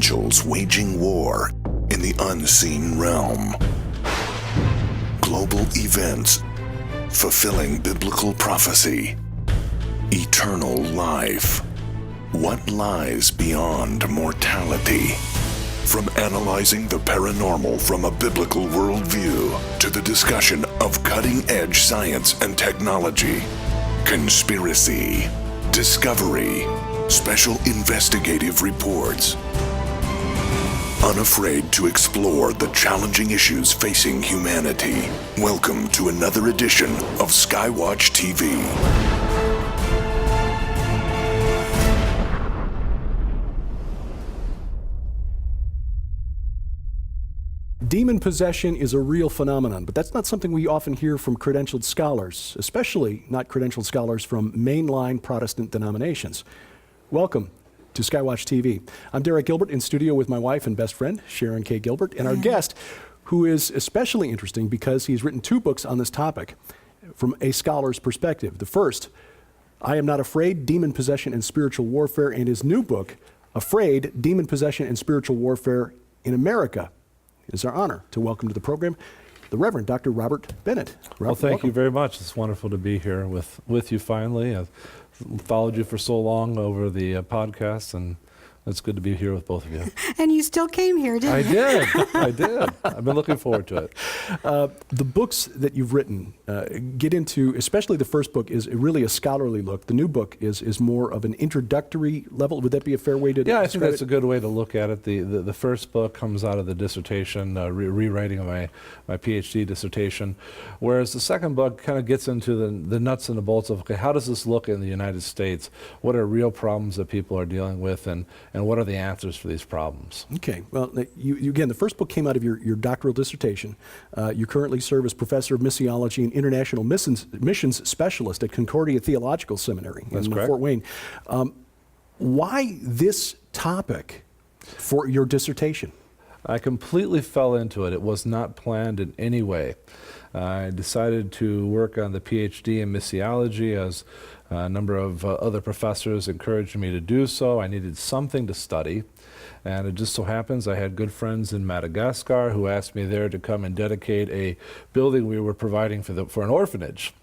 angels waging war in the unseen realm. Global events fulfilling biblical prophecy. Eternal life. What lies beyond mortality? From analyzing the paranormal from a biblical worldview to the discussion of cutting-edge science and technology, conspiracy, discovery, special investigative reports. Unafraid to explore the challenging issues facing humanity. Welcome to another edition of Skywatch TV. Demon possession is a real phenomenon, but that's not something we often hear from credentialed scholars, especially not credentialed scholars from mainline Protestant denominations. Welcome to Skywatch TV. I'm Derek Gilbert in studio with my wife and best friend, Sharon K. Gilbert, and our guest, who is especially interesting because he's written 2 books on this topic from a scholar's perspective. The first, I Am Not Afraid, Demon Possession and Spiritual Warfare, and his new book, Afraid, Demon Possession and Spiritual Warfare in America. It is our honor to welcome to the program the Reverend Dr. Robert Bennett. Well, thank you very much. It's wonderful to be here with you finally. I've followed you for so long over the podcast, and it's good to be here with both of you. And you still came here, didn't you? I did. I've been looking forward to it. The books that you've written get into, especially the first book, is really a scholarly look. The new book is more of an introductory level. Would that be a fair way to Yeah, I think that's a good way to look at it. The first book comes out of the dissertation, rewriting of my PhD dissertation, whereas the second book kind of gets into the nuts and the bolts of, okay, how does this look in the United States? What are real problems that people are dealing with, and what are the answers for these problems? Okay, well, you again, the first book came out of your doctoral dissertation. You currently serve as professor of missiology and international missions specialist at Concordia Theological Seminary in Fort Wayne. Why this topic for your dissertation? I completely fell into it. It was not planned in any way. I decided to work on the PhD in missiology as a number of other professors encouraged me to do so. I needed something to study, and it just so happens I had good friends in Madagascar who asked me there to come and dedicate a building we were providing for an orphanage.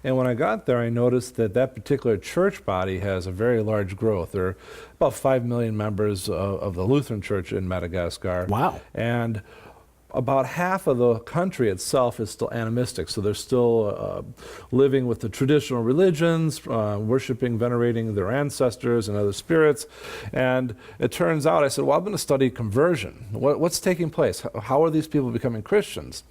And when I got there, I noticed that particular church body has a very large growth. There are about 5 million members of the Lutheran Church in Madagascar. Wow. And about half of the country itself is still animistic, so they're still living with the traditional religions, worshiping, venerating their ancestors and other spirits. And it turns out, I said, well, I'm going to study conversion. What's taking place? How are these people becoming Christians?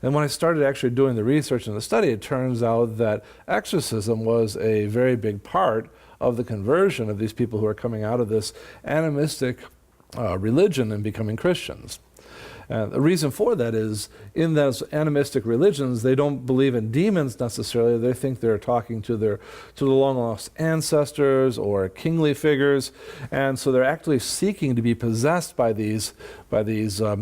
And when I started actually doing the research and the study, it turns out that exorcism was a very big part of the conversion of these people who are coming out of this animistic religion and becoming Christians. The reason for that is, in those animistic religions, they don't believe in demons necessarily. They think they're talking to the long-lost ancestors or kingly figures, and so they're actually seeking to be possessed by these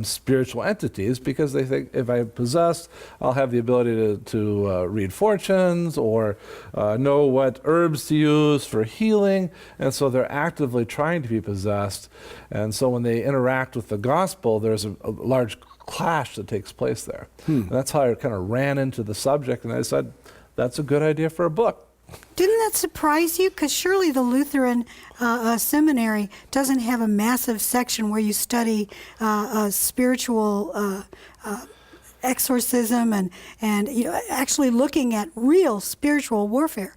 spiritual entities, because they think, if I'm possessed, I'll have the ability to read fortunes or know what herbs to use for healing, and so they're actively trying to be possessed. And so when they interact with the gospel, there's a large clash that takes place there. And that's how I kind of ran into the subject, and I said, that's a good idea for a book. Didn't that surprise you? Because surely the Lutheran seminary doesn't have a massive section where you study spiritual exorcism and actually looking at real spiritual warfare.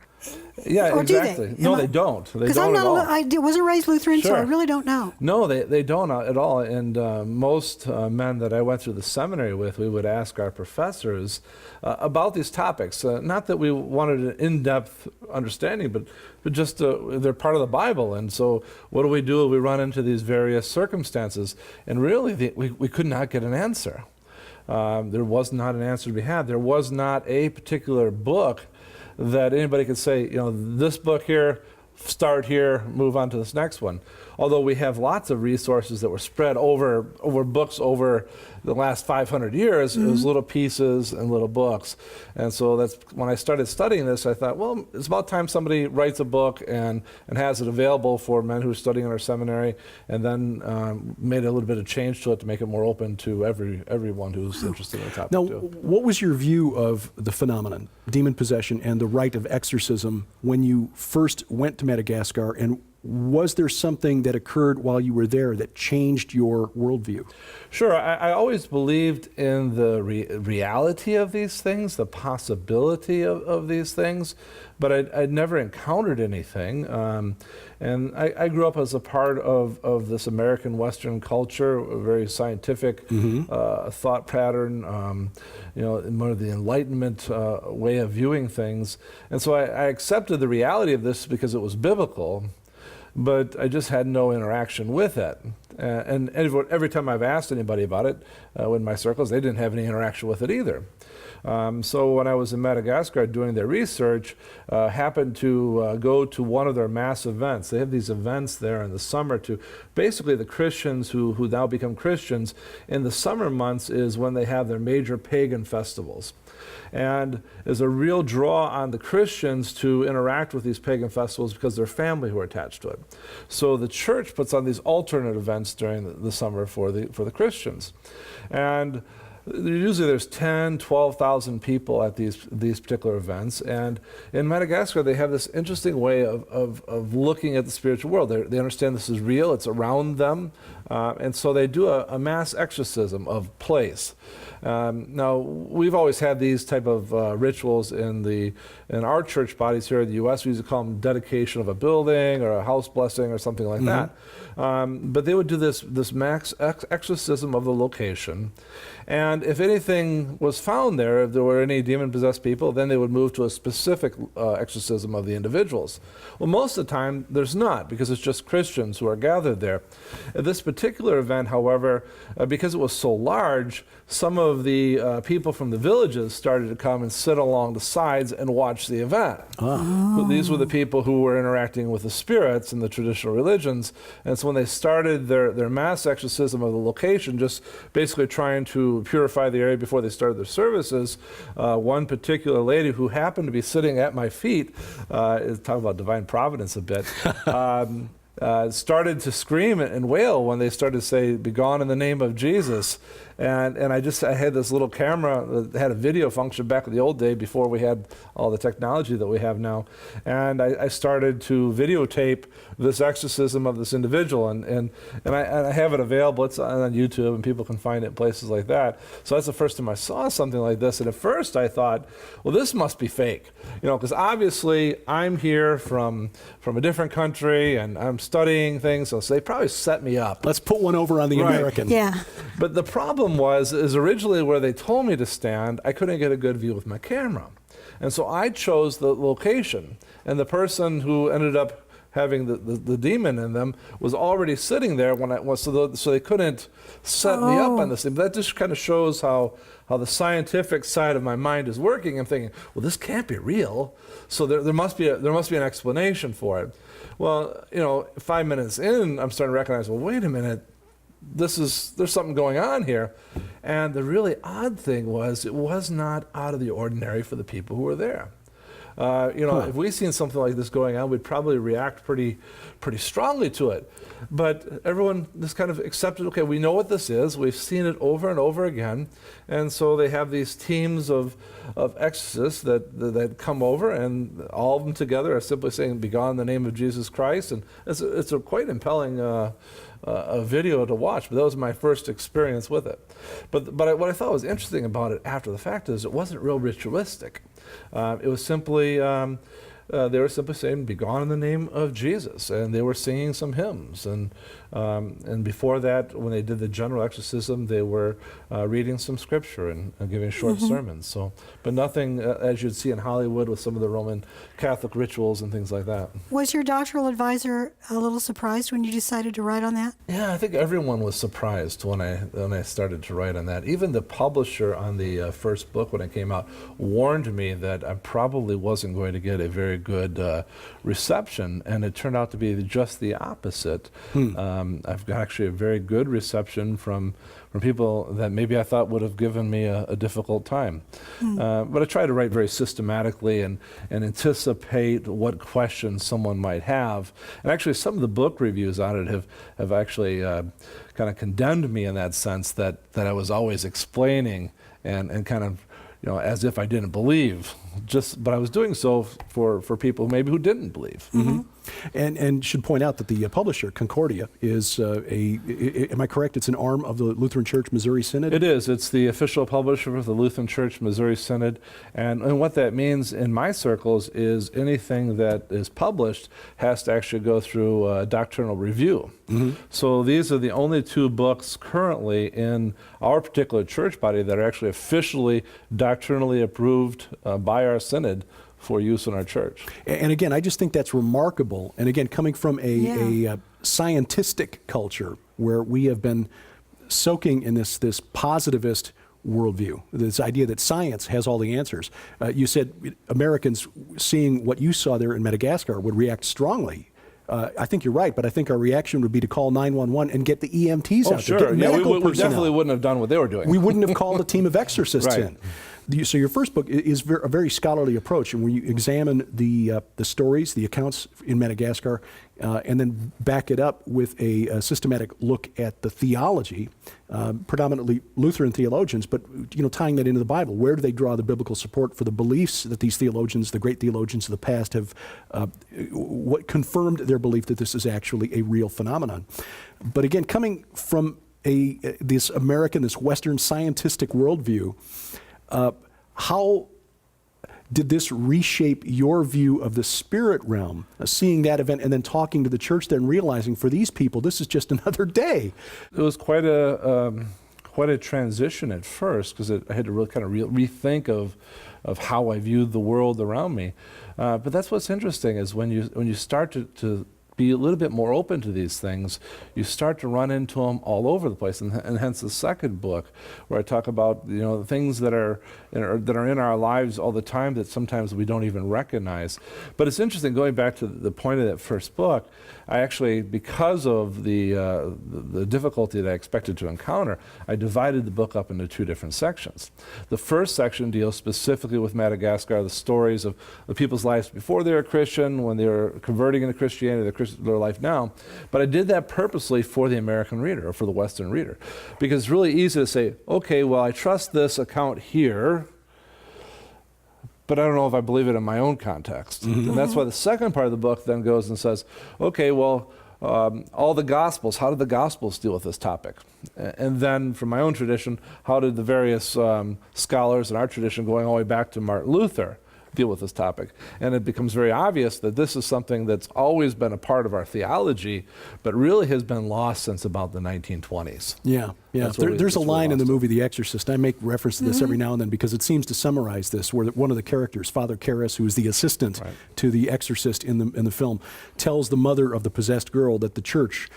Yeah, or exactly. Do they? No, they don't. They Because don't I'm not. at all. I wasn't raised Lutheran, so I Sure. really don't know. No, they don't at all. And most men that I went through the seminary with, we would ask our professors about these topics. Not that we wanted an in-depth understanding, but just they're part of the Bible. And so what do? We run into these various circumstances, and really we could not get an answer. There was not an answer to be had. There was not a particular book that anybody could say, this book here start here, move on to this next one. Although we have lots of resources that were spread over books over the last 500 years, it was little pieces and little books. And so that's when I started studying this, I thought, well, it's about time somebody writes a book and has it available for men who are studying in our seminary, and then made a little bit of change to it to make it more open to everyone who's interested in the topic. Now, too. what was your view of the phenomenon, demon possession, and the rite of exorcism when you first went to Madagascar, and was there something that occurred while you were there that changed your worldview? Sure. I always believed in the reality of these things, the possibility of these things, but I'd never encountered anything. And I grew up as a part of this American Western culture, a very scientific thought pattern, more of the Enlightenment way of viewing things. And so I accepted the reality of this because it was biblical, but I just had no interaction with it. And every time I've asked anybody about it in my circles, they didn't have any interaction with it either. So when I was in Madagascar doing their research, happened to go to one of their mass events. They have these events there in the summer to basically the Christians who now become Christians. In the summer months is when they have their major pagan festivals. And there's a real draw on the Christians to interact with these pagan festivals because their family who are attached to it. So the church puts on these alternate events during the summer for the Christians. And usually there's 10, 12,000 people at these particular events. And in Madagascar, they have this interesting way of looking at the spiritual world. They understand this is real, it's around them. And so they do a mass exorcism of place. Now, we've always had these type of rituals in our church bodies here in the U.S. We used to call them dedication of a building or a house blessing or something like that. But they would do this mass exorcism of the location. And if anything was found there, if there were any demon-possessed people, then they would move to a specific exorcism of the individuals. Well, most of the time, there's not, because it's just Christians who are gathered there. At this particular event, however, because it was so large, some of the people from the villages started to come and sit along the sides and watch the event. These were the people who were interacting with the spirits in the traditional religions. And so when they started their mass exorcism of the location, just basically trying to purify the area before they started their services, one particular lady who happened to be sitting at my feet, talking about divine providence a bit, started to scream and wail when they started to say, "Be gone in the name of Jesus." And I had this little camera that had a video function back in the old day before we had all the technology that we have now. And I started to videotape this exorcism of this individual. And I have it available. It's on YouTube and people can find it in places like that. So that's the first time I saw something like this. And at first I thought, well, this must be fake. Because obviously I'm here from a different country and I'm studying things. So they probably set me up. Let's put one over on the American. Yeah. But the problem is originally where they told me to stand, I couldn't get a good view with my camera. And so I chose the location. And the person who ended up having the demon in them was already sitting there when so they couldn't set me up on this thing. But that just kind of shows how the scientific side of my mind is working. I'm thinking, well, this can't be real. So there must be an explanation for it. Well, 5 minutes in, I'm starting to recognize, well, wait a minute. There's something going on here. And the really odd thing was, it was not out of the ordinary for the people who were there. If we'd seen something like this going on, we'd probably react pretty strongly to it. But everyone just kind of accepted, okay, we know what this is. We've seen it over and over again. And so they have these teams of exorcists that come over, and all of them together are simply saying, "Be gone in the name of Jesus Christ." And it's a quite impelling a video to watch, but that was my first experience with it. But what I thought was interesting about it after the fact is it wasn't real ritualistic. It was simply, they were simply saying, "Be gone in the name of Jesus," and they were singing some hymns. And before that, when they did the general exorcism, they were reading some scripture and giving short sermons. So, but nothing as you'd see in Hollywood with some of the Roman Catholic rituals and things like that. Was your doctoral advisor a little surprised when you decided to write on that? Yeah, I think everyone was surprised when I started to write on that. Even the publisher on the first book when it came out warned me that I probably wasn't going to get a very good reception, and it turned out to be just the opposite. I've got actually a very good reception from people that maybe I thought would have given me a difficult time. But I try to write very systematically and anticipate what questions someone might have. And actually some of the book reviews on it have actually kind of condemned me in that sense, that I was always explaining and kind of, as if I didn't believe. But I was doing so for people maybe who didn't believe. And should point out that the publisher, Concordia, is am I correct, it's an arm of the Lutheran Church Missouri Synod? It is. It's the official publisher of the Lutheran Church Missouri Synod. And what that means in my circles is anything that is published has to actually go through a doctrinal review. So these are the only two books currently in our particular church body that are actually officially doctrinally approved by our synod for use in our church. And again, I just think that's remarkable. And again, coming from a scientistic culture where we have been soaking in this positivist worldview, this idea that science has all the answers. You said Americans, seeing what you saw there in Madagascar, would react strongly. I think you're right, but I think our reaction would be to call 911 and get the EMTs out there. Get medical we definitely wouldn't have done what they were doing. We wouldn't have called a team of exorcists in. So your first book is a very scholarly approach, and where you examine the stories, the accounts in Madagascar, and then back it up with a systematic look at the theology, predominantly Lutheran theologians, but tying that into the Bible. Where do they draw the biblical support for the beliefs that these theologians, the great theologians of the past, have what confirmed their belief that this is actually a real phenomenon? But again, coming from this Western scientific worldview, how did this reshape your view of the spirit realm, seeing that event and then talking to the church there and realizing for these people, this is just another day? It was quite a transition at first, because I had to really kind of rethink of how I viewed the world around me. But that's what's interesting, is when you start to be a little bit more open to these things, you start to run into them all over the place, and hence the second book, where I talk about the things that are in our lives all the time that sometimes we don't even recognize. But it's interesting, going back to the point of that first book, I actually, because of the difficulty that I expected to encounter, I divided the book up into two different sections. The first section deals specifically with Madagascar, the stories of the people's lives before they were Christian, when they were converting into Christianity, their life now. But I did that purposely for the American reader, or for the Western reader, because it's really easy to say, okay, well, I trust this account here, but I don't know if I believe it in my own context. And that's why the second part of the book then goes and says, okay, well, all the Gospels, how did the Gospels deal with this topic? And then from my own tradition, how did the various scholars in our tradition, going all the way back to Martin Luther, deal with this topic? And it becomes very obvious that this is something that's always been a part of our theology, but really has been lost since about the 1920s. Yeah. There's a line in the movie The Exorcist. I make reference to this every now and then because it seems to summarize this, where one of the characters, Father Karras, who is the assistant to the exorcist in the film, tells the mother of the possessed girl that the church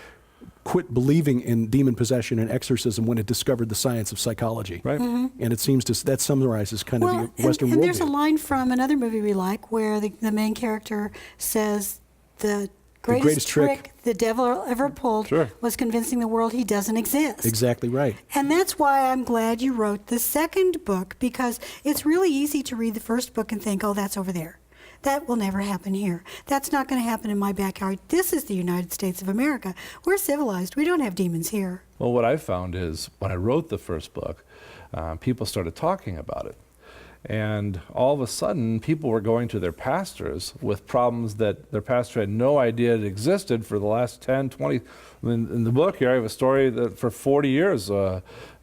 quit believing in demon possession and exorcism when it discovered the science of psychology. And it seems that summarizes kind of the Western worldview. And there's a line from another movie we like where the main character says the greatest trick the devil ever pulled was convincing the world he doesn't exist. Exactly right. And that's why I'm glad you wrote the second book, because it's really easy to read the first book and think, oh, that's over there. That will never happen here. That's not going to happen in my backyard. This is the United States of America. We're civilized. We don't have demons here. Well, what I found is when I wrote the first book, people started talking about it. And all of a sudden, people were going to their pastors with problems that their pastor had no idea it existed for the last 10, 20. In the book here, I have a story that for 40 years,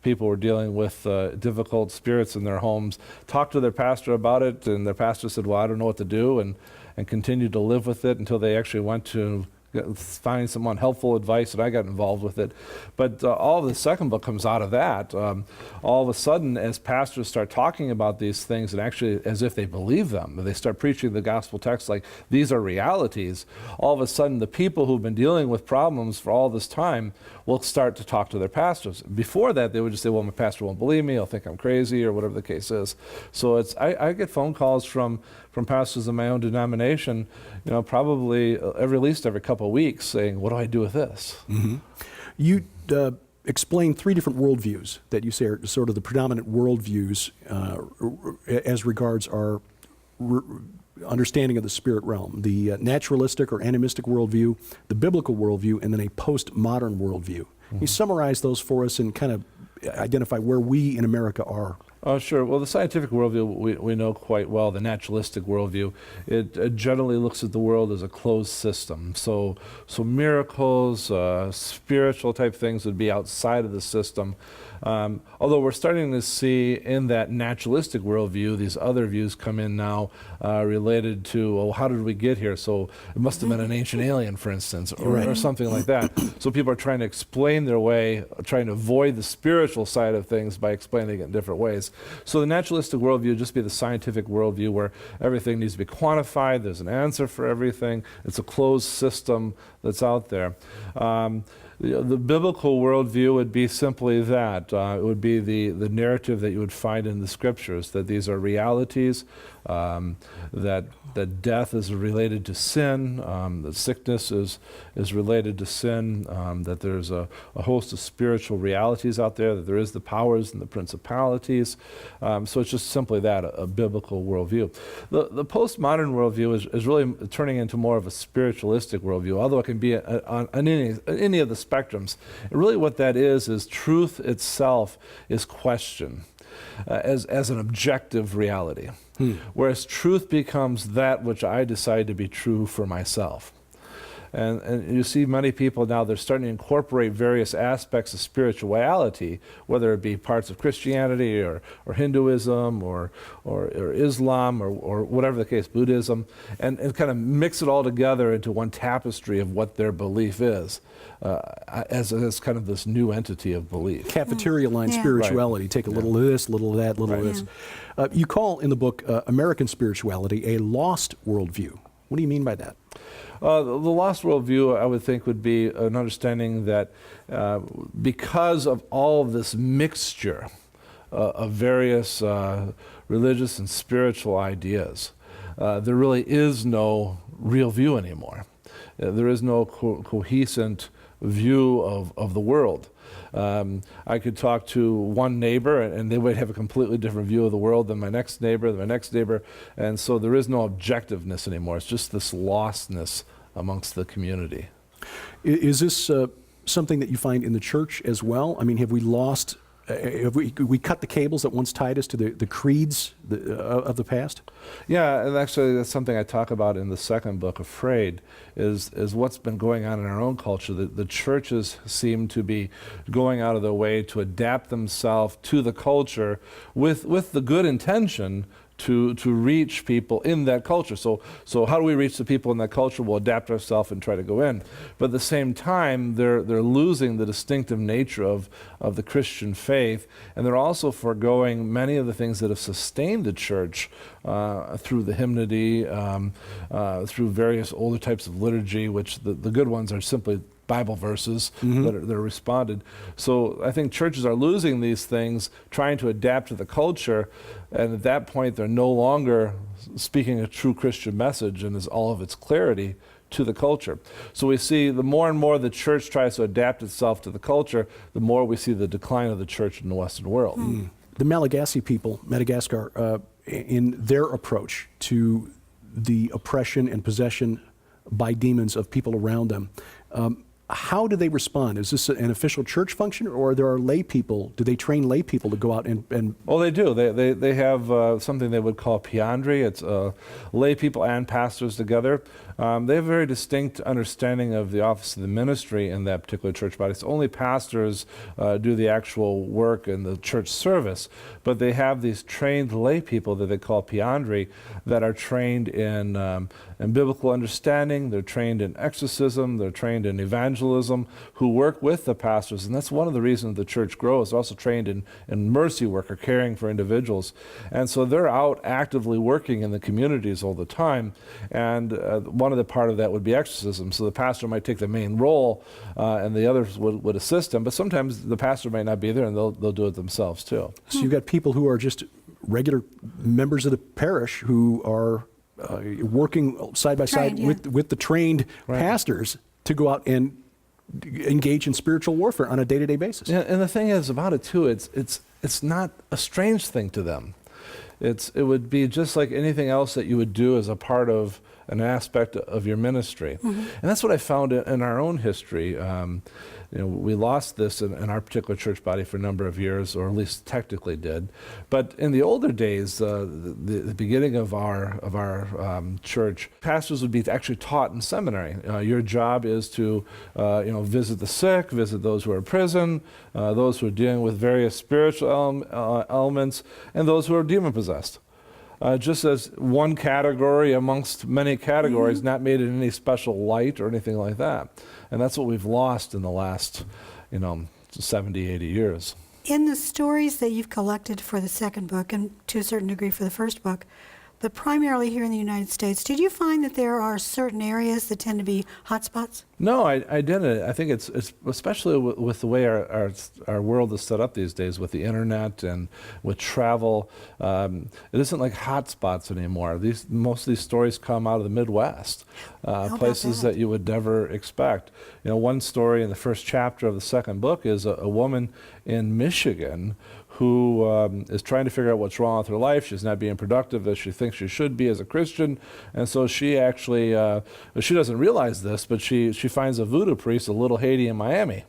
people were dealing with difficult spirits in their homes, talked to their pastor about it, and their pastor said, well, I don't know what to do, and continued to live with it until they actually went to find some unhelpful advice, and I got involved with it. But all of the second book comes out of that. All of a sudden, as pastors start talking about these things, and actually as if they believe them, they start preaching the gospel text like these are realities, all of a sudden the people who've been dealing with problems for all this time will start to talk to their pastors. Before that, they would just say, well, my pastor won't believe me, he'll think I'm crazy, or whatever the case is. So I get phone calls from pastors in my own denomination, probably at least every couple of weeks, saying, what do I do with this? Mm-hmm. You explain three different worldviews that you say are sort of the predominant worldviews as regards our understanding of the spirit realm: the naturalistic or animistic worldview, the biblical worldview, and then a postmodern worldview. Mm-hmm. You summarize those for us and kind of identify where we in America are. Oh, sure. Well, the scientific worldview we know quite well, the naturalistic worldview. It generally looks at the world as a closed system. So miracles, spiritual type things would be outside of the system. Although we're starting to see in that naturalistic worldview, these other views come in now related to, well, how did we get here? So it must have been an ancient alien, for instance, or something like that. So people are trying to explain their way, trying to avoid the spiritual side of things by explaining it in different ways. So the naturalistic worldview would just be the scientific worldview where everything needs to be quantified, there's an answer for everything, it's a closed system that's out there. The biblical worldview would be simply that. It would be the narrative that you would find in the scriptures, that these are realities, that death is related to sin, that sickness is related to sin, that there's a host of spiritual realities out there, that there is the powers and the principalities. So it's just simply that, a biblical worldview. The postmodern worldview is really turning into more of a spiritualistic worldview, although it can be on any of the spectrums. And really what that is truth itself is questioned as an objective reality. Whereas truth becomes that which I decide to be true for myself. And you see many people now, they're starting to incorporate various aspects of spirituality, whether it be parts of Christianity or Hinduism or Islam or whatever the case, Buddhism, and kind of mix it all together into one tapestry of what their belief is, as kind of this new entity of belief. Cafeteria line spirituality. Take a little of this, little of that, little of this. You call in the book American spirituality a lost worldview. What do you mean by that? The lost worldview, I would think, would be an understanding that because of all of this mixture of various religious and spiritual ideas, there really is no real view anymore. There is no cohesive view of the world. I could talk to one neighbor and they would have a completely different view of the world than my next neighbor, and so there is no objectiveness anymore. It's just this lostness amongst the community. Is this something that you find in the church as well? I mean, have we lost, have we cut the cables that once tied us to the creeds of the past? Yeah, and actually that's something I talk about in the second book, Afraid, is what's been going on in our own culture. The churches seem to be going out of their way to adapt themselves to the culture with the good intention to reach people in that culture. So how do we reach the people in that culture? We'll adapt ourselves and try to go in. But at the same time, they're losing the distinctive nature of the Christian faith, and they're also foregoing many of the things that have sustained the church through the hymnody, through various older types of liturgy, which the good ones are simply Bible verses that are responded. So I think churches are losing these things, trying to adapt to the culture, and at that point they're no longer speaking a true Christian message and is all of its clarity to the culture. So we see the more and more the church tries to adapt itself to the culture, the more we see the decline of the church in the Western world. The Malagasy people, Madagascar, in their approach to the oppression and possession by demons of people around them, how do they respond? Is this an official church function, or there are lay people? Do they train lay people to go out and Well, they do. They have something they would call peandry. It's lay people and pastors together. They have a very distinct understanding of the office of the ministry in that particular church body. So only pastors do the actual work in the church service, but they have these trained lay people that they call peandry that are trained in biblical understanding. They're trained in exorcism. They're trained in evangelism, who work with the pastors, and that's one of the reasons the church grows. They're also trained in mercy work or caring for individuals, and so they're out actively working in the communities all the time. And one of the part of that would be exorcism. So the pastor might take the main role, and the others would assist him. But sometimes the pastor might not be there, and they'll do it themselves too. So you've got people who are just regular members of the parish who are working side by side with the trained pastors to go out and engage in spiritual warfare on a day-to-day basis. Yeah, and the thing is about it too, it's not a strange thing to them. It would be just like anything else that you would do as a part of an aspect of your ministry. And that's what I found in our own history. We lost this in our particular church body for a number of years, or at least technically did. But in the older days, the beginning of our church, pastors would be actually taught in seminary. Your job is to visit the sick, visit those who are in prison, those who are dealing with various spiritual elements, and those who are demon-possessed. Just as one category amongst many categories, not made in any special light or anything like that. And that's what we've lost in the last, 70, 80 years. In the stories that you've collected for the second book, and to a certain degree for the first book, but primarily here in the United States, did you find that there are certain areas that tend to be hotspots? No, I didn't. I think it's especially with the way our world is set up these days, with the internet and with travel. It isn't like hotspots anymore. Most of these stories come out of the Midwest, places that you would never expect. One story in the first chapter of the second book is a woman in Michigan who is trying to figure out what's wrong with her life. She's not being productive as she thinks she should be as a Christian. And so she actually, she doesn't realize this, but she finds a voodoo priest, a little Haiti in Miami,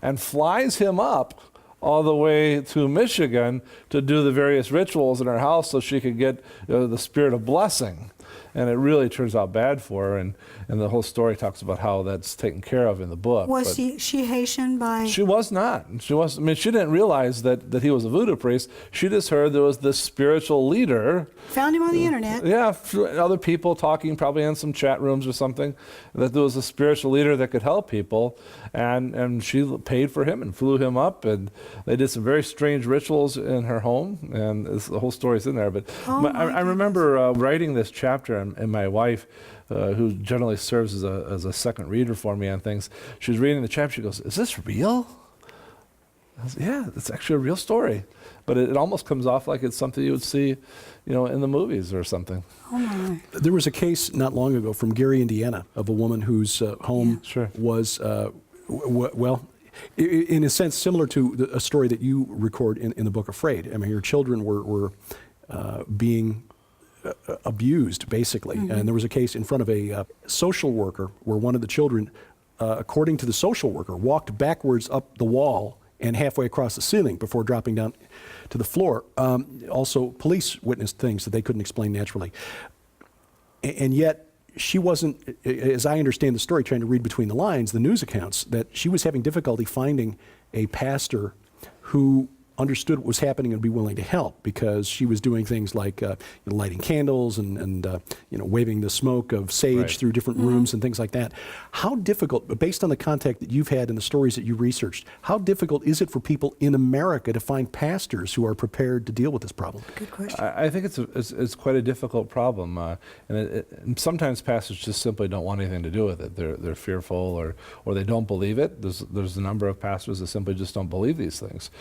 and flies him up all the way to Michigan to do the various rituals in her house so she could get the spirit of blessing. And it really turns out bad for her, and the whole story talks about how that's taken care of in the book. Was she Haitian by? She was not. She didn't realize that he was a voodoo priest. She just heard there was this spiritual leader. Found him on the internet. Yeah, other people talking probably in some chat rooms or something, that there was a spiritual leader that could help people, and she paid for him and flew him up, and they did some very strange rituals in her home, and the whole story's in there. But I remember writing this chapter, and my wife, who generally serves as a second reader for me on things, she was reading the chapter. She goes, "Is this real?" I was, "Yeah, it's actually a real story," but it almost comes off like it's something you would see, in the movies or something. Oh my! There was a case not long ago from Gary, Indiana, of a woman whose home was in a sense similar to a story that you record in the book Afraid. I mean, your children were being abused, basically. And there was a case in front of a social worker where one of the children, according to the social worker, walked backwards up the wall and halfway across the ceiling before dropping down to the floor. Also, police witnessed things that they couldn't explain naturally. And yet, she wasn't, as I understand the story, trying to read between the lines, the news accounts, that she was having difficulty finding a pastor who understood what was happening and be willing to help, because she was doing things like lighting candles and waving the smoke of sage through different rooms and things like that. How difficult, based on the contact that you've had and the stories that you researched, how difficult is it for people in America to find pastors who are prepared to deal with this problem? Good question. I think it's quite a difficult problem, and sometimes pastors just simply don't want anything to do with it. They're fearful, or they don't believe it. There's a number of pastors that simply just don't believe these things.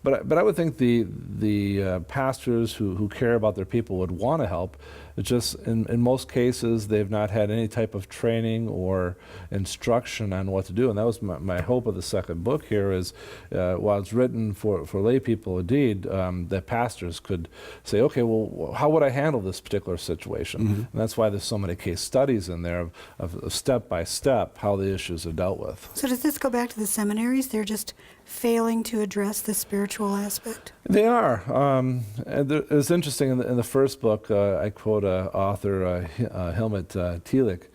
But I would think the pastors who care about their people would want to help. It's just in most cases they've not had any type of training or instruction on what to do. And that was my hope of the second book here is, while it's written for lay people indeed, that pastors could say, okay, well, how would I handle this particular situation? And that's why there's so many case studies in there of step by step how the issues are dealt with. So does this go back to the seminaries? They're just failing to address the spiritual aspect? They are. It's interesting, in the first book, I quote author Helmut Thielicke,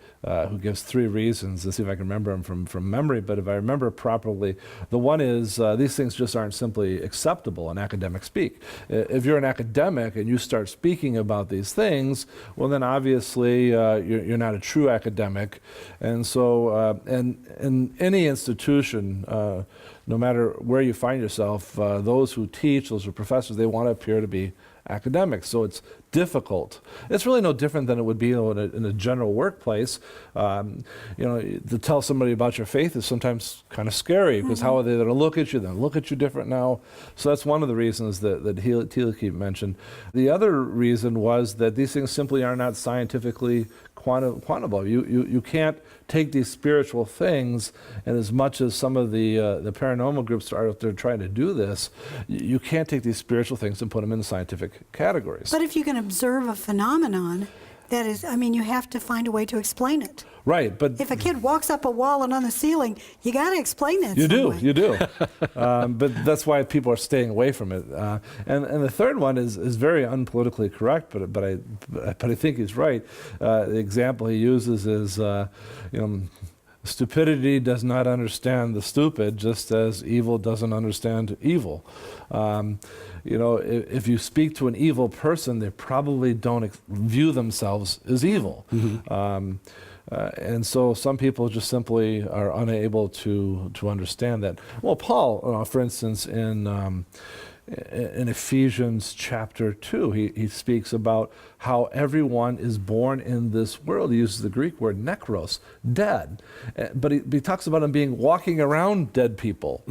who gives 3 reasons. Let's see if I can remember them from memory, but if I remember properly, the one is these things just aren't simply acceptable in academic speak. If you're an academic and you start speaking about these things, well then obviously you're not a true academic. And so in any institution, no matter where you find yourself, those who teach, those who are professors, they want to appear to be academics. So it's difficult. It's really no different than it would be in a general workplace. To tell somebody about your faith is sometimes kind of scary, because how are they going to look at you? They'll look at you different now. So that's one of the reasons that Thielicke mentioned. The other reason was that these things simply are not scientifically quantifiable. You can't take these spiritual things, and as much as some of the paranormal groups are out there trying to do this, you can't take these spiritual things and put them in scientific categories. But if you can observe a phenomenon, that is, you have to find a way to explain it. Right, but if a kid walks up a wall and on the ceiling, you got to explain that. You do. But that's why people are staying away from it. And the third one is very unpolitically correct, but I think he's right. The example he uses is, stupidity does not understand the stupid, just as evil doesn't understand evil. If you speak to an evil person, they probably don't view themselves as evil. And so some people just simply are unable to understand that. Well, Paul, for instance, in Ephesians chapter 2, he speaks about how everyone is born in this world. He uses the Greek word nekros, dead. But he talks about them being walking around dead people.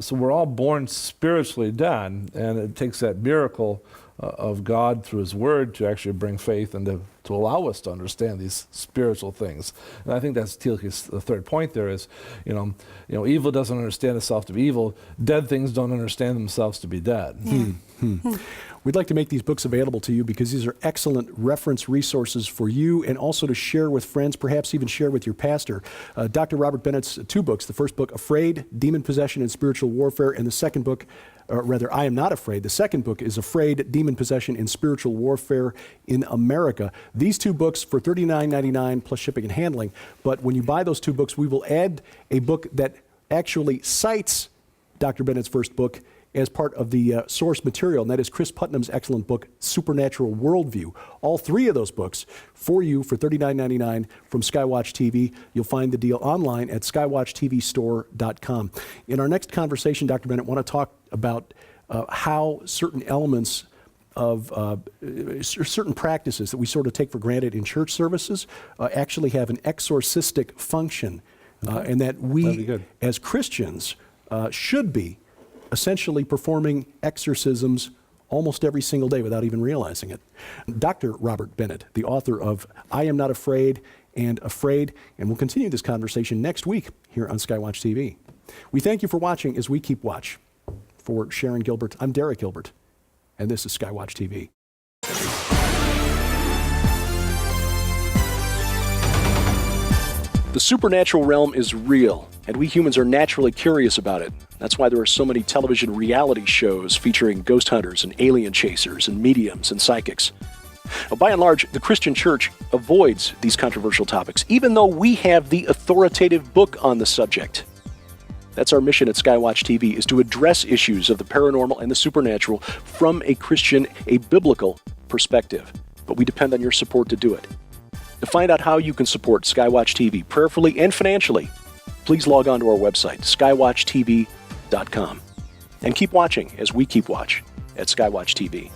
So we're all born spiritually dead, and it takes that miracle of God through His Word to actually bring faith and to allow us to understand these spiritual things. And I think that's Thielicke's the third point there is, evil doesn't understand itself to be evil. Dead things don't understand themselves to be dead. We'd like to make these books available to you because these are excellent reference resources for you and also to share with friends, perhaps even share with your pastor. Dr. Robert Bennett's 2 books, the first book, Afraid, Demon Possession and Spiritual Warfare, and the second book, or rather, I Am Not Afraid. The second book is Afraid, Demon Possession and Spiritual Warfare in America. These 2 books for $39.99 plus shipping and handling. But when you buy those 2 books, we will add a book that actually cites Dr. Bennett's first book as part of the source material, and that is Chris Putnam's excellent book, Supernatural Worldview. All 3 of those books for you for $39.99 from Skywatch TV. You'll find the deal online at skywatchtvstore.com. In our next conversation, Dr. Bennett, I want to talk about how certain elements of certain practices that we sort of take for granted in church services actually have an exorcistic function, and that we as Christians should be essentially performing exorcisms almost every single day without even realizing it. Dr. Robert Bennett, the author of I Am Not Afraid and Afraid, and we'll continue this conversation next week here on Skywatch TV. We thank you for watching as we keep watch. For Sharon Gilbert, I'm Derek Gilbert, and this is Skywatch TV. The supernatural realm is real, and we humans are naturally curious about it. That's why there are so many television reality shows featuring ghost hunters and alien chasers and mediums and psychics. Now, by and large, the Christian church avoids these controversial topics, even though we have the authoritative book on the subject. That's our mission at Skywatch TV, is to address issues of the paranormal and the supernatural from a Christian, a biblical perspective. But we depend on your support to do it. To find out how you can support Skywatch TV prayerfully and financially, please log on to our website, skywatchtv.com. And keep watching as we keep watch at Skywatch TV.